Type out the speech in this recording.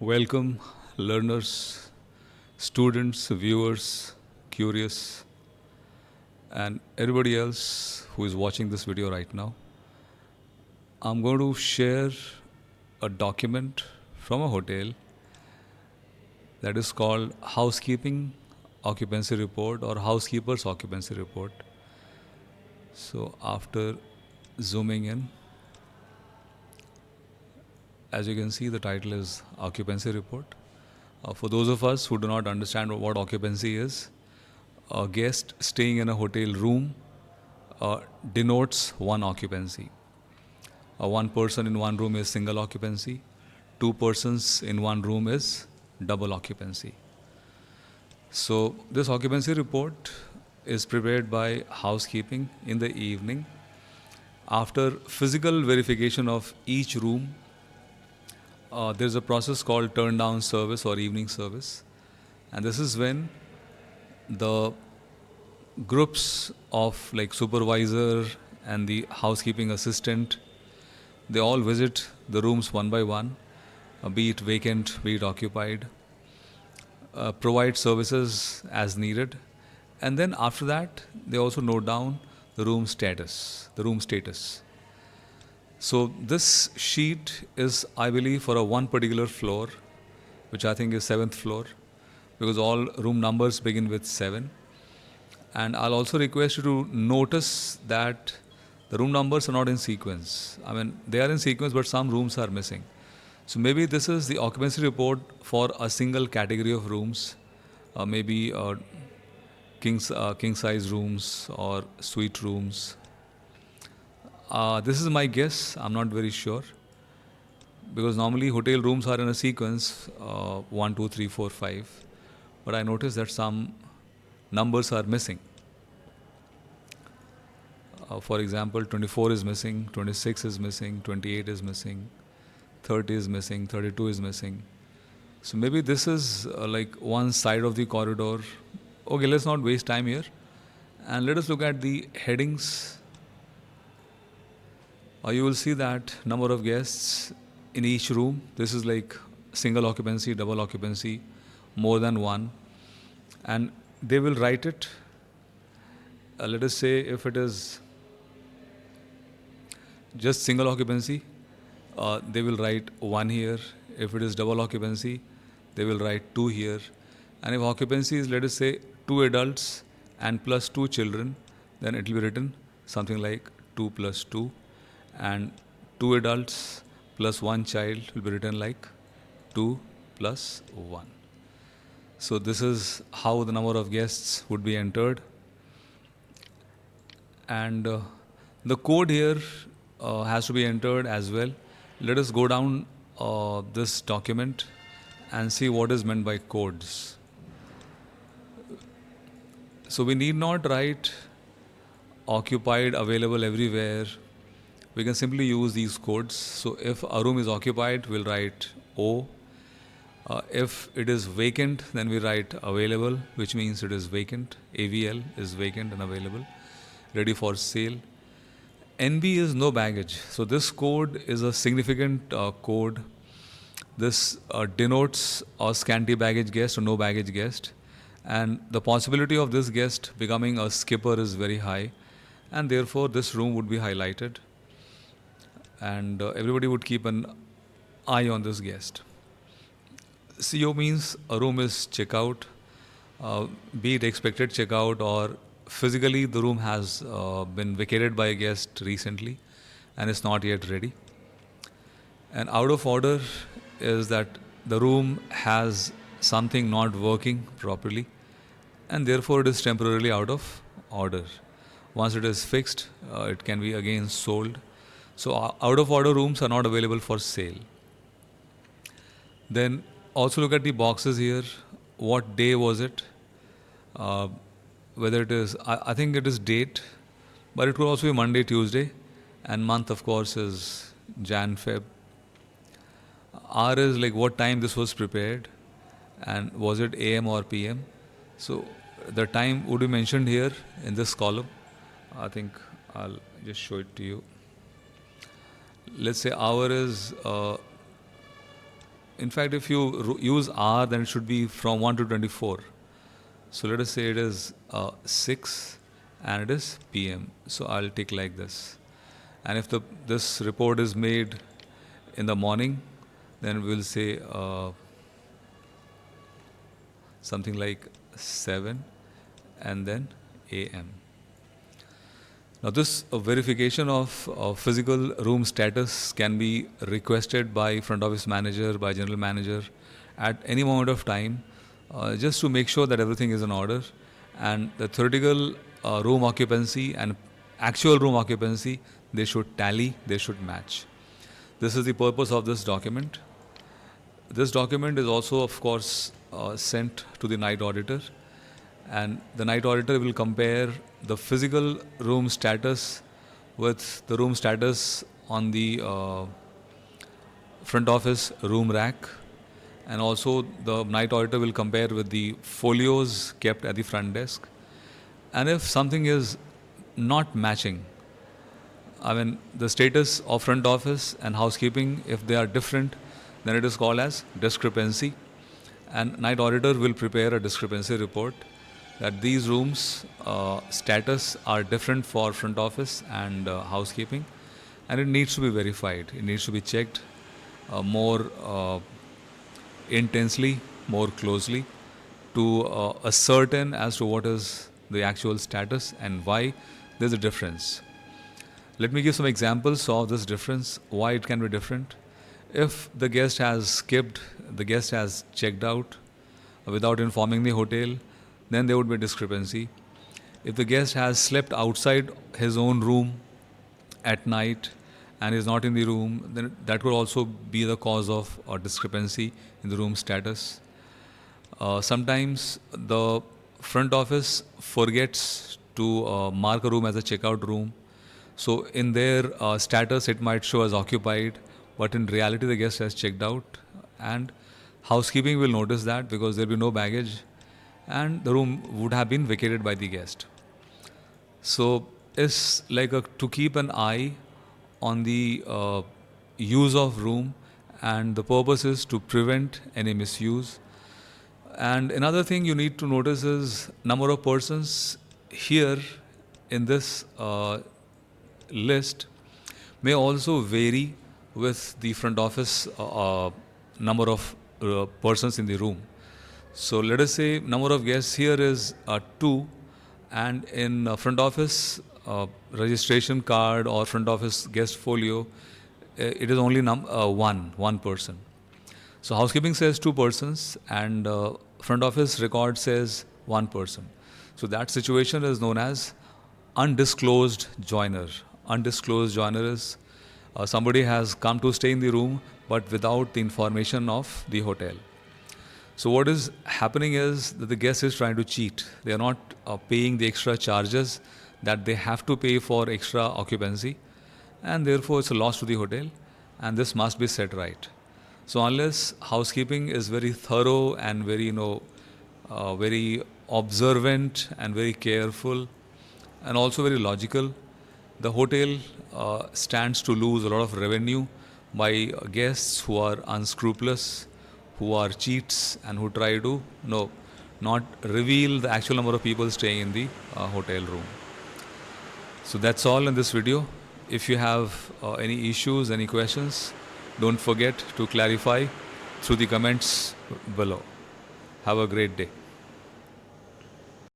Welcome, learners, students, viewers, curious, and everybody else who is watching this video right now. I'm going to share a document from a hotel that is called Housekeeping Occupancy Report or Housekeeper's Occupancy Report. So, after zooming in, as you can see, the title is Occupancy Report. For those of us who do not understand what occupancy is, a guest staying in a hotel room denotes one occupancy. One person in one room is single occupancy, two persons in one room is double occupancy. So, this occupancy report is prepared by housekeeping in the evening. After physical verification of each room, there's a process called turn down service or evening service, and this is when the groups of like supervisor and the housekeeping assistant, they all visit the rooms one by one, be it vacant, be it occupied, provide services as needed, and then after that they also note down the room status. So this sheet is, I believe, for a one particular floor, which I think is 7th floor, because all room numbers begin with 7. And I'll also request you to notice that the room numbers are not in sequence. I mean, they are in sequence, but some rooms are missing. So maybe this is the occupancy report for a single category of rooms, maybe king size rooms or suite rooms. This is my guess. I'm not very sure, because normally hotel rooms are in a sequence 1, 2, 3, 4, 5. But I noticed that some numbers are missing. For example, 24 is missing, 26 is missing, 28 is missing, 30 is missing, 32 is missing. So maybe this is like one side of the corridor. Okay, let's not waste time here. And let us look at the headings. You will see that number of guests in each room. This is like single occupancy, double occupancy, more than one. And they will write it. Let us say if it is just single occupancy, they will write 1 here. If it is double occupancy, they will write 2 here. And if occupancy is, let us say, 2 adults and plus 2 children, then it will be written something like 2 plus 2. And 2 adults plus 1 child will be written like 2 plus 1. So this is how the number of guests would be entered. And the code here has to be entered as well. Let us go down this document and see what is meant by codes. So we need not write occupied, available everywhere. We can simply use these codes. So if a room is occupied, we'll write O. If it is vacant, then we write available, which means it is vacant. AVL is vacant and available, ready for sale. NB is no baggage. So this code is a significant code. This denotes a scanty baggage guest or no baggage guest. And the possibility of this guest becoming a skipper is very high. And therefore, this room would be highlighted. And everybody would keep an eye on this guest. CO means a room is checkout, be it expected checkout or physically the room has been vacated by a guest recently and is not yet ready. And out of order is that the room has something not working properly and therefore it is temporarily out of order. Once it is fixed, it can be again sold. So out of order rooms are not available for sale. Then also look at the boxes here. What day was it? Whether it is, I think it is date, but it could also be Monday, Tuesday, and month of course is Jan, Feb. R is like what time this was prepared, and was it AM or PM? So the time would be mentioned here in this column. I think I'll just show it to you. Let's say hour is In fact, if you use hour, then it should be from 1 to 24. So let us say it is 6 and it is PM. So I'll take like this. And if this report is made in the morning, then we'll say something like 7 and then AM. Now this verification of physical room status can be requested by front office manager, by general manager at any moment of time, just to make sure that everything is in order and the theoretical room occupancy and actual room occupancy, they should tally, they should match. This is the purpose of this document. This document is also, of course, sent to the night auditor, and the night auditor will compare the physical room status with the room status on the front office room rack, and also the night auditor will compare with the folios kept at the front desk. And if something is not matching, I mean the status of front office and housekeeping, if they are different, then it is called as discrepancy, and night auditor will prepare a discrepancy report that these rooms status are different for front office and housekeeping, and it needs to be verified. It needs to be checked more intensely, more closely, to ascertain as to what is the actual status and why there's a difference. Let me give some examples of this difference, why it can be different. If the guest has skipped, the guest has checked out without informing the hotel, then there would be a discrepancy. If the guest has slept outside his own room at night and is not in the room, then that could also be the cause of a discrepancy in the room status. Sometimes the front office forgets to mark a room as a checkout room. So in their status, it might show as occupied, but in reality, the guest has checked out. And housekeeping will notice that because there will be no baggage, and the room would have been vacated by the guest. So it's like to keep an eye on the use of room, and the purpose is to prevent any misuse. And another thing you need to notice is number of persons here in this list may also vary with the front office number of persons in the room. So let us say number of guests here is 2, and in front office registration card or front office guest folio, it is only one person. So housekeeping says 2 persons, and front office record says 1 person. So that situation is known as undisclosed joiner. Undisclosed joiner is somebody has come to stay in the room but without the information of the hotel. So what is happening is that the guest is trying to cheat. They are not paying the extra charges that they have to pay for extra occupancy, and therefore it's a loss to the hotel, and this must be set right. So unless housekeeping is very thorough and very very observant and very careful and also very logical, the hotel stands to lose a lot of revenue by guests who are unscrupulous, who are cheats, and who try to not reveal the actual number of people staying in the hotel room. So that's all in this video. If you have any issues, any questions, don't forget to clarify through the comments below. Have a great day.